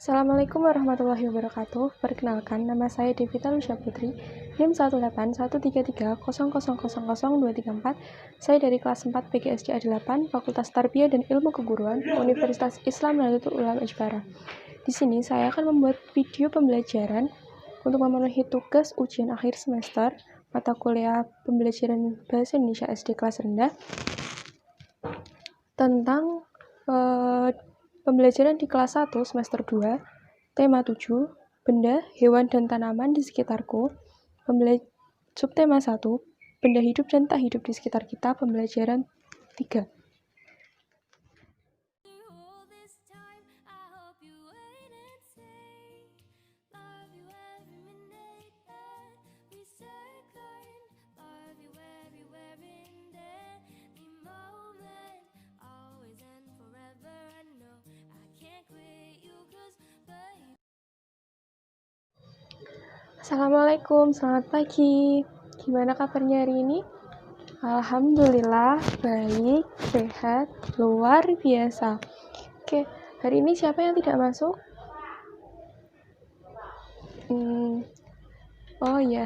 Assalamualaikum warahmatullahi wabarakatuh. Perkenalkan, nama saya Devita Lusya Putri, NIM 1813300000234. Saya dari kelas 4 PGSD A8, Fakultas Tarbiyah dan Ilmu Keguruan, Universitas Islam Nahdlatul Ulama Jepara. Di sini saya akan membuat video pembelajaran untuk memenuhi tugas ujian akhir semester mata kuliah pembelajaran Bahasa Indonesia SD kelas rendah tentang pembelajaran di kelas 1 semester 2, tema 7, benda, hewan, dan tanaman di sekitarku. Subtema 1, benda hidup dan tak hidup di sekitar kita, pembelajaran 3. Assalamualaikum, selamat pagi. Gimana kabarnya hari ini? Alhamdulillah, baik, sehat, luar biasa. Oke, hari ini siapa yang tidak masuk? Oh ya.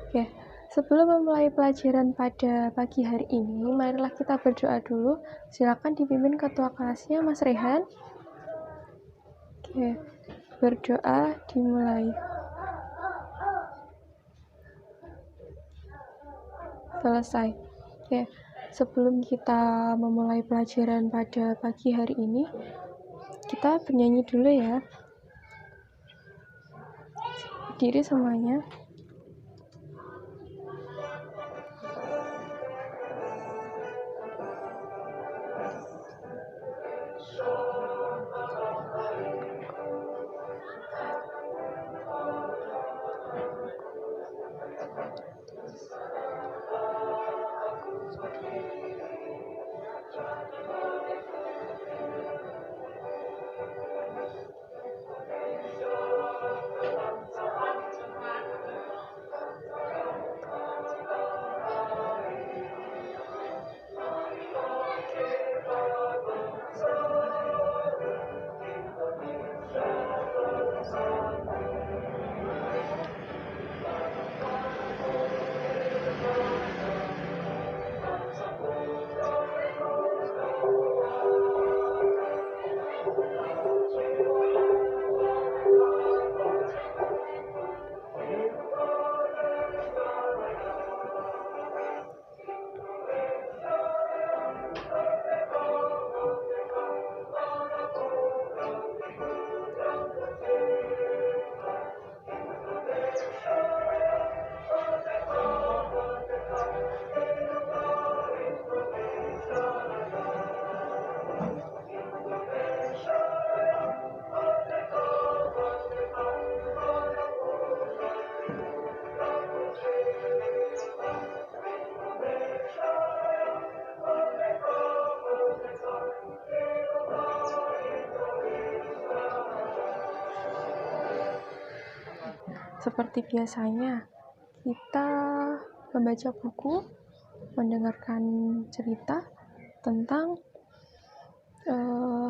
Oke, sebelum memulai pelajaran pada pagi hari ini, marilah kita berdoa dulu. Silakan dipimpin ketua kelasnya, Mas Rehan. Oke, berdoa dimulai. Selesai. Oke, sebelum kita memulai pelajaran pada pagi hari ini, kita bernyanyi dulu ya. Berdiri semuanya. Seperti biasanya, kita membaca buku, mendengarkan cerita tentang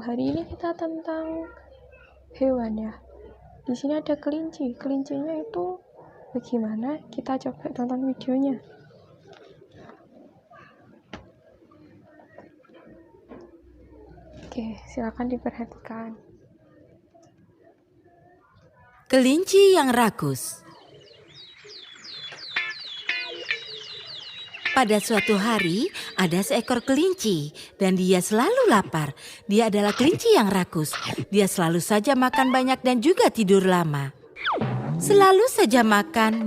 hari ini kita tentang hewan ya. Di sini ada kelinci. Kelincinya itu bagaimana? Kita coba tonton videonya. Oke, silakan diperhatikan. Kelinci yang rakus. Pada suatu hari, ada seekor kelinci dan dia selalu lapar. Dia adalah kelinci yang rakus. Dia selalu saja makan banyak dan juga tidur lama. Selalu saja makan,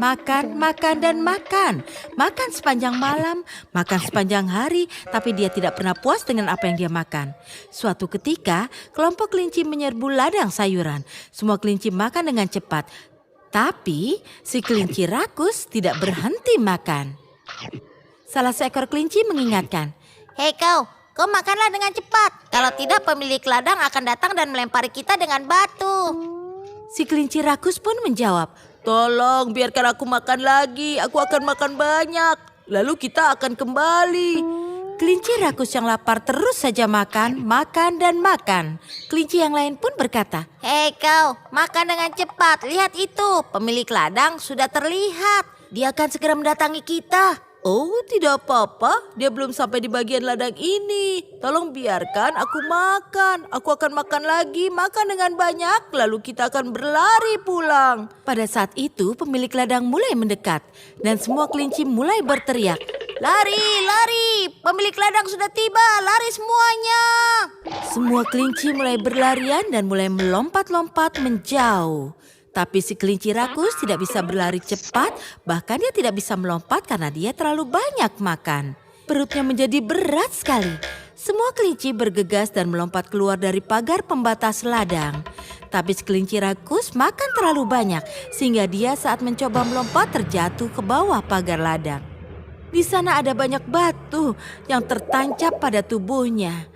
dan makan. Makan sepanjang malam, makan sepanjang hari, tapi dia tidak pernah puas dengan apa yang dia makan. Suatu ketika, kelompok kelinci menyerbu ladang sayuran. Semua kelinci makan dengan cepat. Tapi, si kelinci rakus tidak berhenti makan. Salah seekor kelinci mengingatkan, "Hei kau makanlah dengan cepat. Kalau tidak pemilik ladang akan datang dan melempari kita dengan batu." Si kelinci rakus pun menjawab, "Tolong biarkan aku makan lagi, aku akan makan banyak. Lalu kita akan kembali." Kelinci rakus yang lapar terus saja makan, makan, dan makan. Kelinci yang lain pun berkata, Hei kau, makan dengan cepat. Lihat itu, pemilik ladang sudah terlihat. Dia akan segera mendatangi kita. "Oh, tidak apa-apa, dia belum sampai di bagian ladang ini. Tolong biarkan aku makan. Aku akan makan lagi, makan dengan banyak, lalu kita akan berlari pulang." Pada saat itu, pemilik ladang mulai mendekat dan semua kelinci mulai berteriak. Lari, lari. Pemilik ladang sudah tiba. Lari semuanya. Semua kelinci mulai berlarian dan mulai melompat-lompat menjauh. Tapi si kelinci rakus tidak bisa berlari cepat, bahkan dia tidak bisa melompat karena dia terlalu banyak makan. Perutnya menjadi berat sekali. Semua kelinci bergegas dan melompat keluar dari pagar pembatas ladang. Tapi si kelinci rakus makan terlalu banyak, sehingga dia saat mencoba melompat terjatuh ke bawah pagar ladang. Di sana ada banyak batu yang tertancap pada tubuhnya.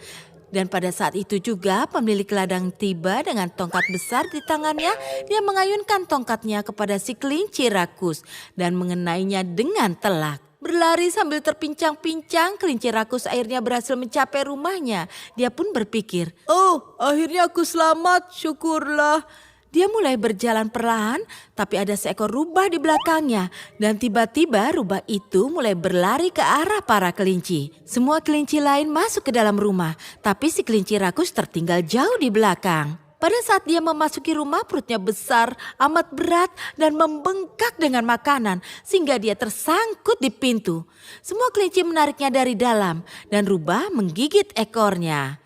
Dan pada saat itu juga pemilik ladang tiba dengan tongkat besar di tangannya. Dia mengayunkan tongkatnya kepada si kelinci rakus dan mengenainya dengan telak. Berlari sambil terpincang-pincang, kelinci rakus akhirnya berhasil mencapai rumahnya. Dia pun berpikir, "Oh, akhirnya aku selamat, syukurlah." Dia mulai berjalan perlahan, tapi ada seekor rubah di belakangnya. Dan tiba-tiba rubah itu mulai berlari ke arah para kelinci. Semua kelinci lain masuk ke dalam rumah, tapi si kelinci rakus tertinggal jauh di belakang. Pada saat dia memasuki rumah, perutnya besar, amat berat, dan membengkak dengan makanan, sehingga dia tersangkut di pintu. Semua kelinci menariknya dari dalam, dan rubah menggigit ekornya.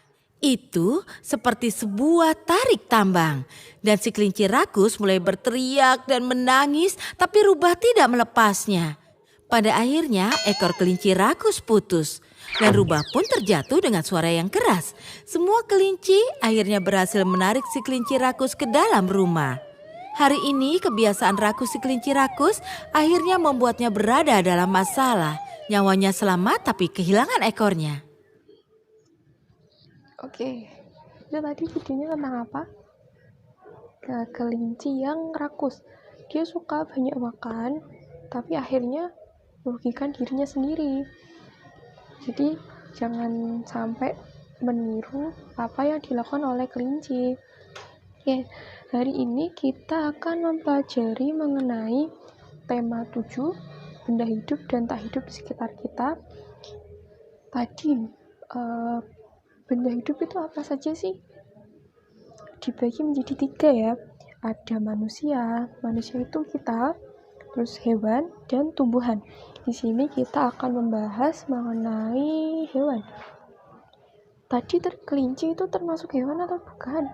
Itu seperti sebuah tarik tambang. Dan si kelinci rakus mulai berteriak dan menangis, tapi rubah tidak melepasnya. Pada akhirnya ekor kelinci rakus putus. Dan rubah pun terjatuh dengan suara yang keras. Semua kelinci akhirnya berhasil menarik si kelinci rakus ke dalam rumah. Hari ini kebiasaan rakus si kelinci rakus akhirnya membuatnya berada dalam masalah. Nyawanya selamat tapi kehilangan ekornya. Oke, itu tadi videonya tentang apa? Kelinci yang rakus. Dia suka banyak makan, tapi akhirnya merugikan dirinya sendiri. Jadi jangan sampai meniru apa yang dilakukan oleh kelinci. Oke, hari ini kita akan mempelajari mengenai tema 7, benda hidup dan tak hidup di sekitar kita. Tadi benda hidup itu apa saja sih? Dibagi menjadi 3 ya. Ada manusia itu kita, terus hewan dan tumbuhan. Di sini kita akan membahas mengenai hewan. Tadi kelinci itu termasuk hewan atau bukan?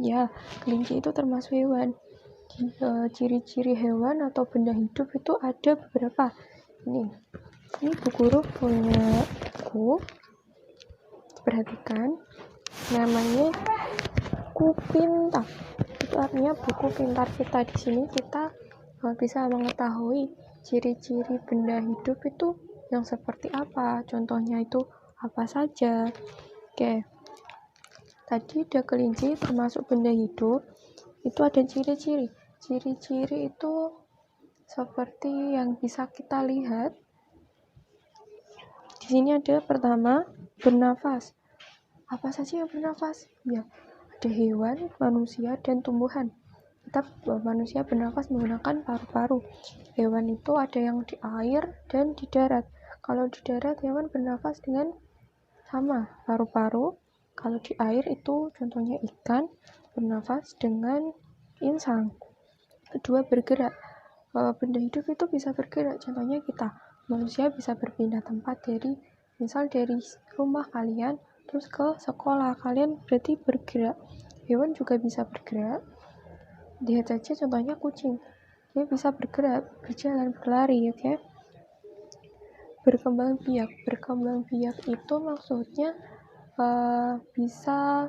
Ya, kelinci itu termasuk hewan. Ciri-ciri hewan atau benda hidup itu ada beberapa. Ini Bu Guru punya buku. Perhatikan, namanya buku pintar. Itu artinya buku pintar kita. Di sini kita bisa mengetahui ciri-ciri benda hidup itu yang seperti apa. Contohnya itu apa saja. Oke, tadi ada kelinci termasuk benda hidup. Itu ada ciri-ciri. Ciri-ciri itu seperti yang bisa kita lihat. Di sini ada pertama, bernafas. Apa saja yang bernafas? Ya, ada hewan, manusia, dan tumbuhan. Kita manusia bernafas menggunakan paru-paru. Hewan itu ada yang di air dan di darat. Kalau di darat, hewan bernafas dengan sama paru-paru. Kalau di air itu contohnya ikan bernafas dengan insang. Kedua, bergerak. Benda hidup itu bisa bergerak. Contohnya kita, manusia bisa berpindah tempat dari rumah kalian terus ke sekolah. Kalian berarti bergerak. Hewan juga bisa bergerak. Lihat saja contohnya kucing. Dia bisa bergerak, berjalan, berlari, oke? Berkembang biak. Berkembang biak itu maksudnya bisa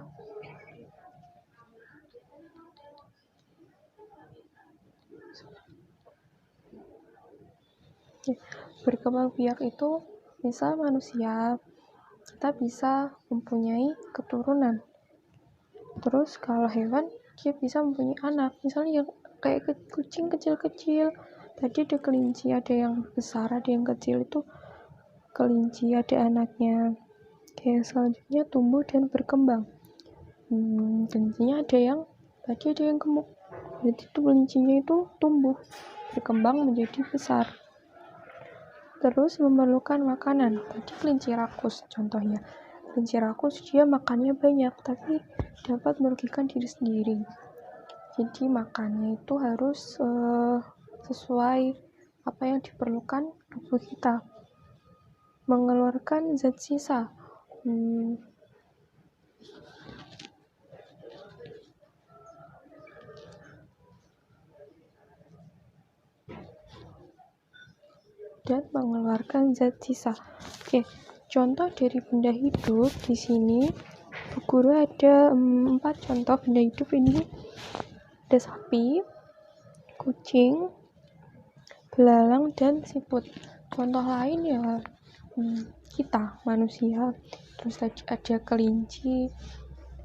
berkembang biak itu misal manusia, kita bisa mempunyai keturunan. Terus kalau hewan, dia bisa mempunyai anak. Misalnya yang kayak kucing kecil-kecil. Tadi ada kelinci, ada yang besar, ada yang kecil. Itu kelinci ada anaknya. Oke, selanjutnya tumbuh dan berkembang. Kelincinya ada yang gemuk. Jadi kelincinya itu tumbuh, berkembang menjadi besar. Terus memerlukan makanan. Tadi kelinci rakus contohnya. Kelinci rakus dia makannya banyak, tapi dapat merugikan diri sendiri. Jadi makannya itu harus sesuai apa yang diperlukan tubuh kita. Mengeluarkan zat sisa. Dan mengeluarkan zat sisa. Oke, contoh dari benda hidup di sini, Bu Guru ada 4 contoh benda hidup ini. Ada sapi, kucing, belalang, dan siput. Contoh lain ya kita manusia. Terus ada kelinci,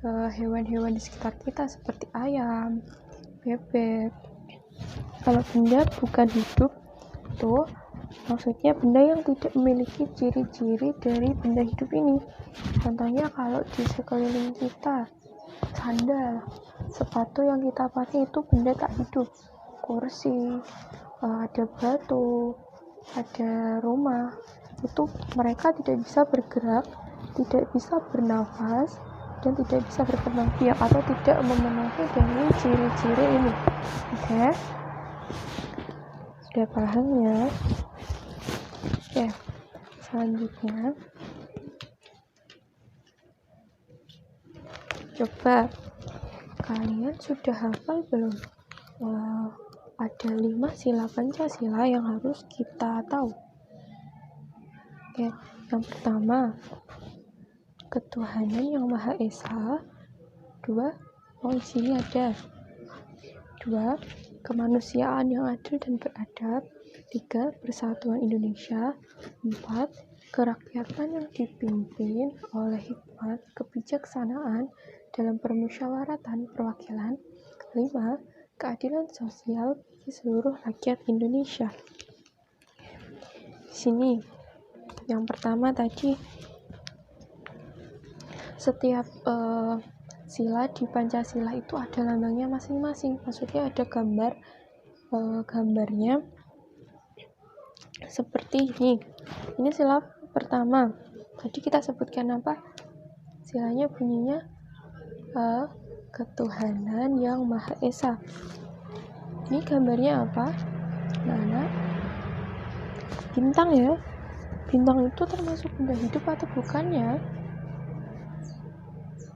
hewan-hewan di sekitar kita seperti ayam, bebek. Kalau benda bukan hidup itu maksudnya benda yang tidak memiliki ciri-ciri dari benda hidup ini. Contohnya kalau di sekeliling kita, sandal, sepatu yang kita pakai itu benda tak hidup. Kursi, ada batu, ada rumah, itu mereka tidak bisa bergerak, tidak bisa bernafas, dan tidak bisa berkembang biak atau tidak memenuhi dari ciri-ciri ini. Oke, sudah paham ya? Oke, selanjutnya coba kalian sudah hafal belum? Ada 5 sila Pancasila yang harus kita tahu. Oke, yang pertama, ketuhanan yang Maha Esa. 2, di sini ada 2, kemanusiaan yang adil dan beradab. 3, persatuan Indonesia. 4, kerakyatan yang dipimpin oleh hikmat kebijaksanaan dalam permusyawaratan perwakilan. 5, keadilan sosial bagi seluruh rakyat Indonesia. Di sini yang pertama tadi, setiap sila di Pancasila itu ada lambangnya masing-masing. Maksudnya ada gambarnya seperti ini. Ini sila pertama. Tadi kita sebutkan apa? Silanya bunyinya ketuhanan yang Maha Esa. Ini gambarnya apa? Nah, bintang ya. Bintang itu termasuk benda hidup atau bukan ya?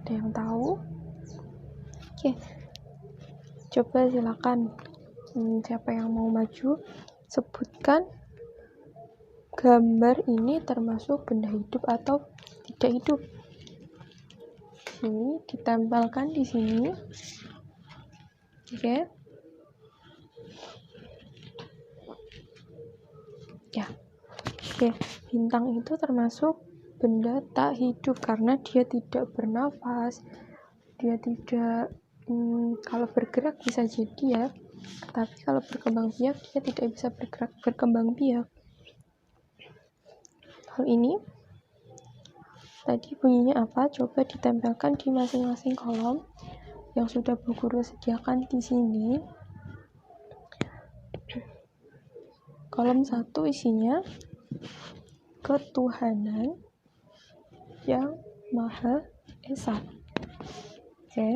Ada yang tahu? Oke, coba silakan. Siapa yang mau maju? Sebutkan gambar ini termasuk benda hidup atau tidak hidup. Ini ditempelkan di sini. Oke. Ya. Oke, bintang itu termasuk benda tak hidup karena dia tidak bernafas. Dia tidak kalau bergerak bisa jadi ya. Tapi kalau berkembang biak dia tidak bisa berkembang biak. Hal ini tadi bunyinya apa? Coba ditempelkan di masing-masing kolom yang sudah Bu Guru sediakan di sini. Kolom 1 isinya ketuhanan yang Maha Esa. Oke.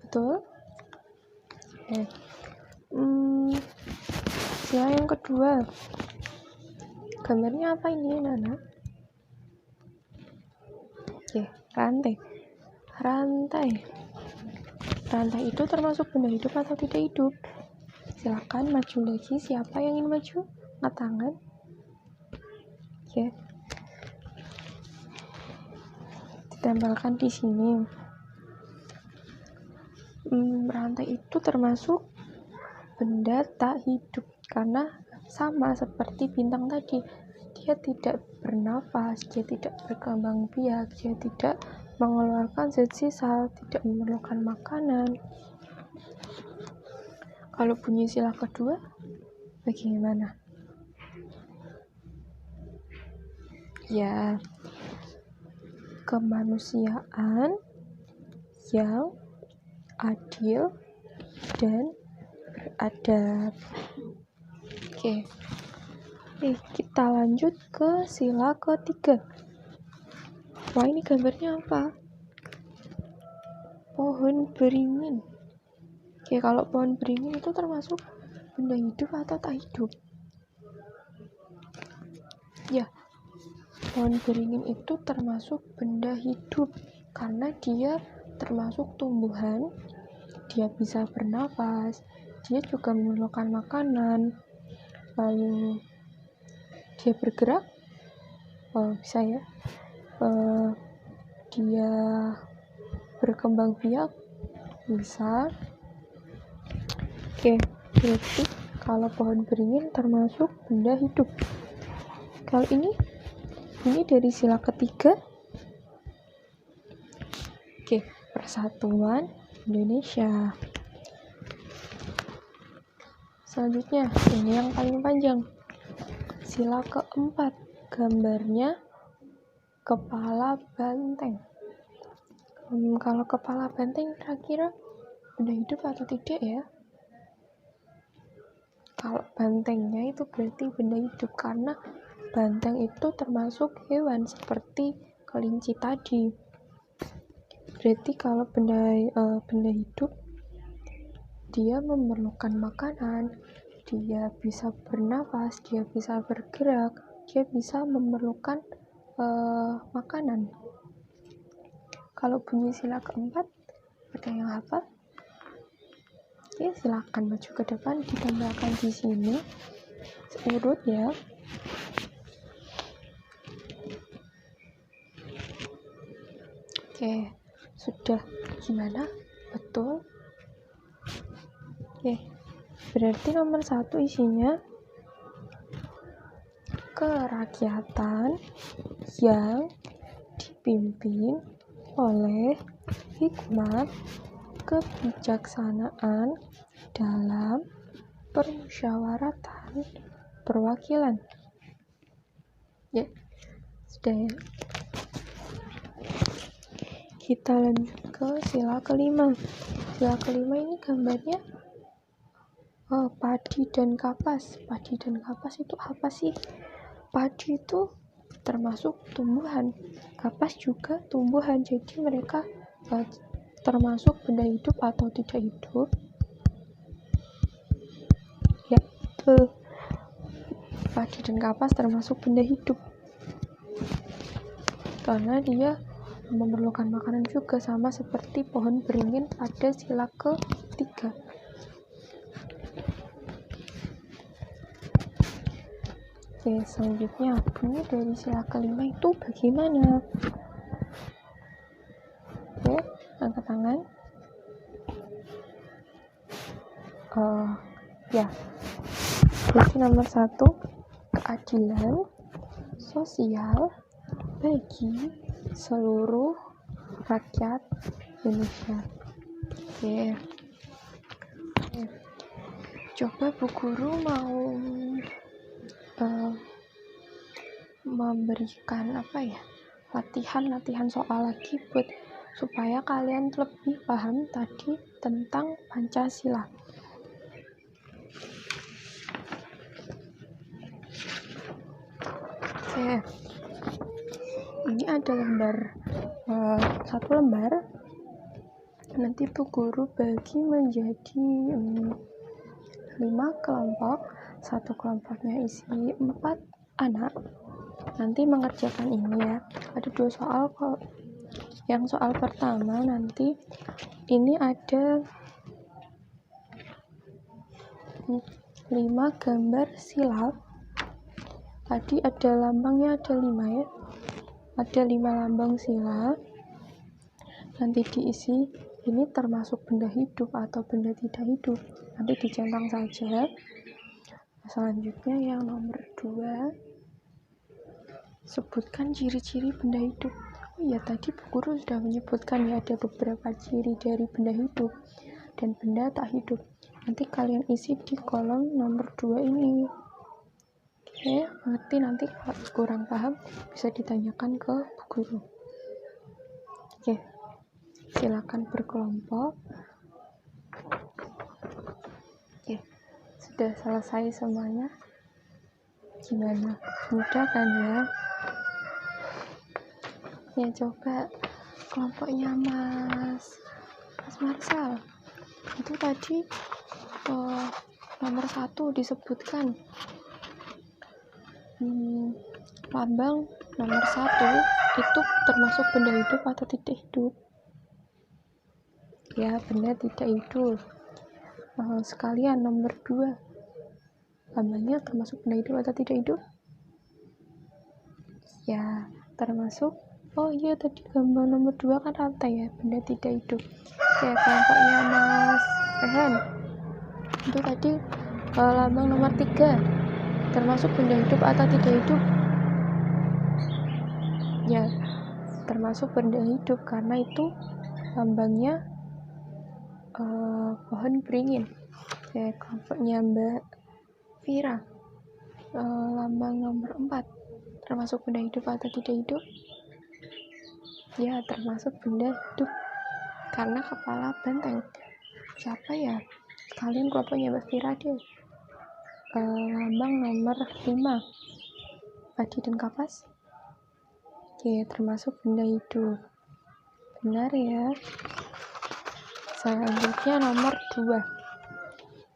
Betul? Oke. Sila yang kedua. Gambarnya apa ini, Nana? Oke, rantai. Rantai itu termasuk benda hidup atau tidak hidup? Silakan maju lagi. Siapa yang ingin maju? Angkat tangan. Oke. Ditempelkan di sini. Rantai itu termasuk benda tak hidup karena sama seperti bintang tadi, dia tidak bernafas, dia tidak berkembang biak, dia tidak mengeluarkan zat sisa, tidak memerlukan makanan. Kalau bunyi sila kedua bagaimana? Ya, kemanusiaan yang adil dan beradab. Oke. Kita lanjut ke sila ketiga. Wah, ini gambarnya apa? Pohon beringin. Oke, kalau pohon beringin itu termasuk benda hidup atau tak hidup? Ya, pohon beringin itu termasuk benda hidup karena dia termasuk tumbuhan. Dia bisa bernapas, dia juga memerlukan makanan. Lalu dia bergerak, bisa ya. Dia berkembang biak, bisa. Oke, berarti kalau pohon beringin termasuk benda hidup. Kalau ini dari sila ketiga. Oke, Persatuan Indonesia. Selanjutnya, ini yang paling panjang. Sila keempat, gambarnya kepala banteng. Kalau kepala banteng kira-kira benda hidup atau tidak ya? Kalau bantengnya itu berarti benda hidup karena banteng itu termasuk hewan seperti kelinci tadi. Berarti kalau benda hidup, dia memerlukan makanan, dia bisa bernapas, dia bisa bergerak, dia bisa memerlukan makanan. Kalau bunyi sila keempat, ada yang hafal? Oke, silakan maju ke depan, ditambahkan di sini urut ya. Oke, sudah gimana? Betul? Oke, berarti nomor 1 isinya kerakyatan yang dipimpin oleh hikmat, kebijaksanaan dalam permusyawaratan perwakilan. Ya, sudah ya. Kita lanjut ke sila kelima. Sila kelima ini gambarnya padi dan kapas. Padi dan kapas itu apa sih? Padi itu termasuk tumbuhan, kapas juga tumbuhan, jadi mereka termasuk benda hidup atau tidak hidup? Ya, betul. Padi dan kapas termasuk benda hidup karena dia memerlukan makanan juga, sama seperti pohon beringin pada sila ketiga. Oke, selanjutnya bunyi dari sila kelima itu bagaimana? Oke, angkat tangan. Ya, jadi nomor 1, keadilan sosial bagi seluruh rakyat Indonesia. Oke. Coba Bu Guru mau memberikan latihan soal lagi buat supaya kalian lebih paham tadi tentang Pancasila. Oke. Ini ada lembar 1 lembar. Nanti Bu Guru bagi menjadi 5 kelompok. 1 kelompoknya isi 4 anak. Nanti mengerjakan ini ya. Ada 2 soal kok. Yang soal pertama nanti ini ada 5 gambar silap. Tadi ada lambangnya, ada 5 ya. Ada 5 lambang silap. Nanti diisi ini termasuk benda hidup atau benda tidak hidup. Nanti dicentang saja. Selanjutnya yang nomor 2, sebutkan ciri-ciri benda hidup. Oh iya, tadi Bu Guru sudah menyebutkan ya, ada beberapa ciri dari benda hidup dan benda tak hidup. Nanti kalian isi di kolom nomor 2 ini. Ngerti. Nanti kalau kurang paham bisa ditanyakan ke bu guru. Oke, silakan berkelompok. Oke, sudah selesai semuanya. Gimana? Mudah kan ya? Ya, coba kelompoknya Mas Marsal itu tadi nomor 1 disebutkan lambang nomor 1 itu termasuk benda hidup atau tidak hidup? Ya, benda tidak hidup. Sekalian nomor 2, lambangnya termasuk benda hidup atau tidak hidup? Ya, termasuk. Oh iya, tadi gambar nomor 2 kan rantai ya, benda tidak hidup. Oke, kelompoknya Mas Rehan itu tadi lambang nomor 3 termasuk benda hidup atau tidak hidup? Ya, termasuk benda hidup karena itu lambangnya pohon beringin. Oke, kelompoknya Mbak Vira, lambang nomor 4 termasuk benda hidup atau tidak hidup? Ya, termasuk benda hidup karena kepala banteng. Siapa ya? Kalian kelompoknya Mbak Vira deh. Lambang nomor 5 padi dan kapas. Oke, termasuk benda hidup. Benar ya. Selanjutnya nomor 2,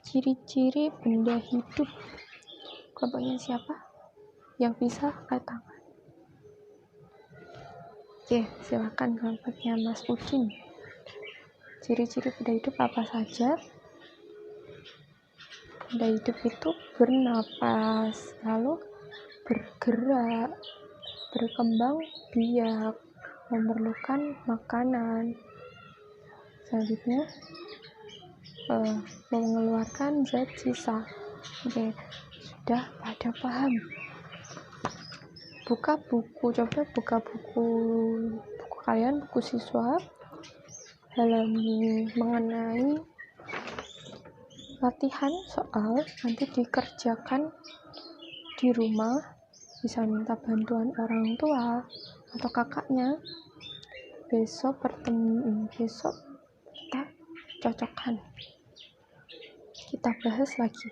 ciri-ciri benda hidup. Kelompoknya siapa yang bisa angkat tangan? Oke, silakan kelompoknya Mas Udin. Ciri-ciri benda hidup apa saja? Benda hidup itu bernapas, lalu bergerak, berkembang biak, memerlukan makanan. Selanjutnya mengeluarkan zat sisa. Oke, sudah pada paham? Buka buku, coba buka buku kalian, buku siswa, halaman mengenai latihan soal, nanti dikerjakan di rumah, bisa minta bantuan orang tua atau kakaknya. Besok kita cocokkan, kita bahas lagi.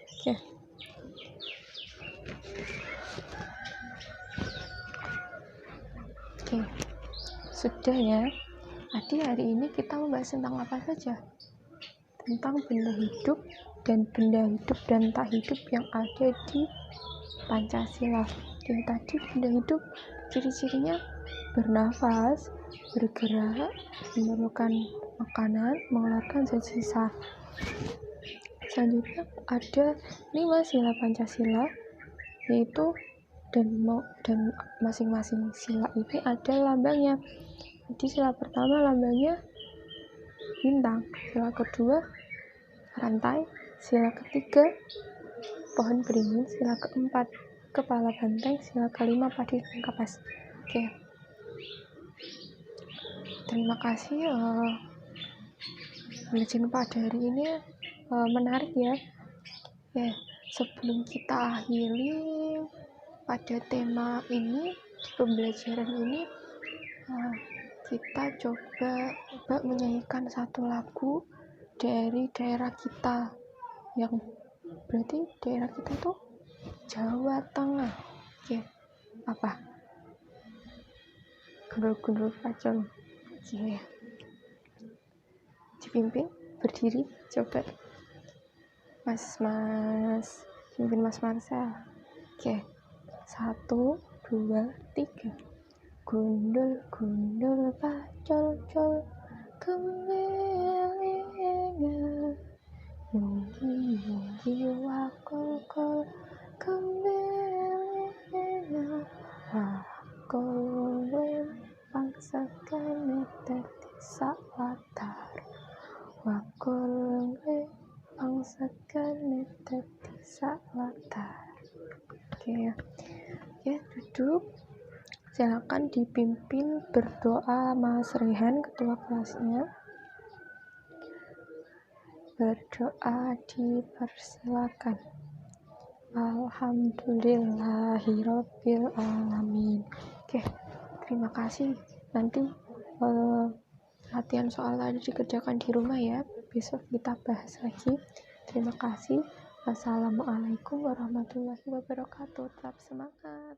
Oke, sudah ya. Tadi hari ini kita membahas tentang apa saja? Tentang benda hidup dan benda hidup dan tak hidup yang ada di Pancasila. Yang tadi benda hidup ciri-cirinya bernafas, bergerak, memerlukan makanan, mengeluarkan zat sisa. Selanjutnya ada 5 sila Pancasila, yaitu dan masing-masing sila ini ada lambangnya. Jadi sila pertama lambangnya bintang, sila kedua rantai, sila ketiga pohon beringin, sila keempat kepala banteng, sila kelima padi dan kapas. Oke, terima kasih. Belajar pada hari ini menarik ya. Sebelum kita akhiri pada tema ini, di pembelajaran ini, kita coba menyanyikan satu lagu dari daerah kita, yang berarti daerah kita itu Jawa Tengah. Oke, apa? Gundul-gundul pacul. Oke, dipimpin berdiri, coba Mas pimpin Mas Marsal. Oke, 1, 2, 3. Gundul-gundul pacul-cul, kemilingan, yunggi-yunggi wakul-kul, kemilingan, wakulin pangsakan dadi sawatar, wakulin pangsakan dadi sawatar. Oke, duduk. Silakan dipimpin berdoa Mas Rehan, ketua kelasnya. Berdoa dipersilakan. Alhamdulillahirabbil alamin. Oke, terima kasih. Nanti latihan soal tadi dikerjakan di rumah ya. Besok kita bahas lagi. Terima kasih. Wassalamualaikum warahmatullahi wabarakatuh. Tetap semangat.